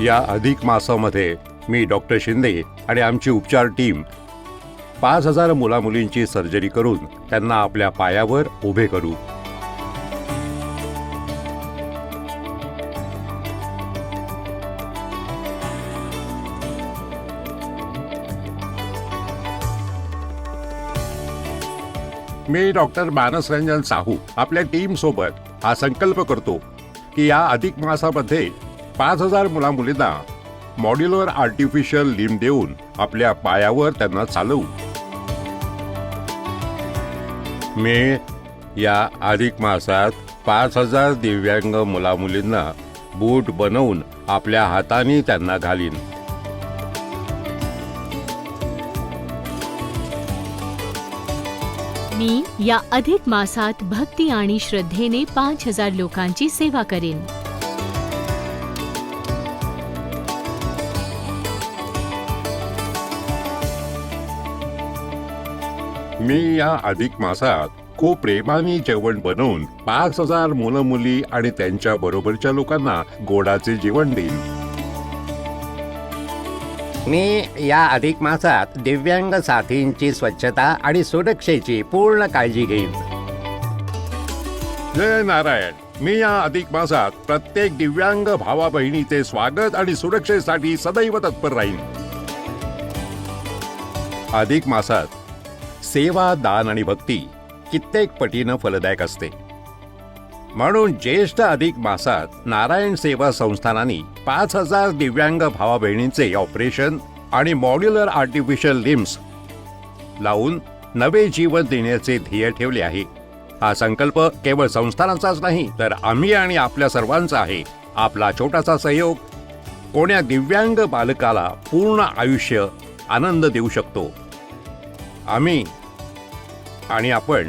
या अधिक मासामध्ये मी डॉक्टर शिंदे आणि आमची उपचार टीम 5,000 मुलामुलींची सर्जरी करून त्यांना आपल्या पायावर उभे करू. मी डॉक्टर मानस रंजन साहू आपल्या टीम सोबत हा संकल्प करतो की या अधिक मासामध्ये 5,000 मुलामुलींना मॉड्युलर आर्टिफिशियल लिंब देऊन आपल्या पायावर त्यांना चालवू. मी या अधिक मासात 5,000 दिव्यांग मुलामुलींना बूट बनवून आपल्या हाताने त्यांना घालीन. मी या अधिक मासात भक्ती आणि श्रद्धेने 5,000 लोकांची सेवा करेन. मी या अधिक मासात खूप प्रेमाने जेवण बनवून 5,000 मुलं मुली आणि त्यांच्या बरोबरच्या लोकांना गोडाचे जेवण देईन. मी या अधिक मासात दिव्यांग साथींची स्वच्छता आणि सुरक्षेची पूर्ण काळजी घेईन. जय नारायण. मी या अधिक मासात प्रत्येक दिव्यांग भावा बहिणीचे स्वागत आणि सुरक्षेसाठी सदैव तत्पर राहीन. अधिक मासात सेवा, दान आणि भक्ती कित्येक पटीनं फलदायक असते. म्हणून ज्येष्ठ अधिक मासात नारायण सेवा संस्थानांनी 5,000 दिव्यांग भावा बहिणींचे ऑपरेशन आणि मॉड्युलर आर्टिफिशियल लिम्स लावून नवे जीवन देण्याचे ध्येय ठेवले आहे. हा संकल्प केवळ संस्थानाचाच नाही तर आम्ही आणि आपल्या सर्वांचा आहे. आपला छोटासा सहयोग कोण्या दिव्यांग बालकाला पूर्ण आयुष्य आनंद देऊ शकतो. आम्ही आणि आपण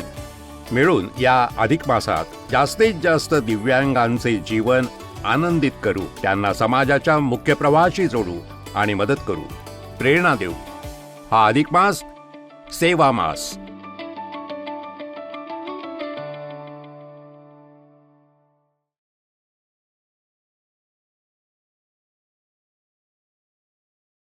मिळून या अधिक मासात जास्तीत जास्त दिव्यांगांचे जीवन आनंदित करू, त्यांना समाजाच्या मुख्य प्रवाहाशी जोडू आणि मदत करू, प्रेरणा देऊ. हा अधिक मास सेवा मास.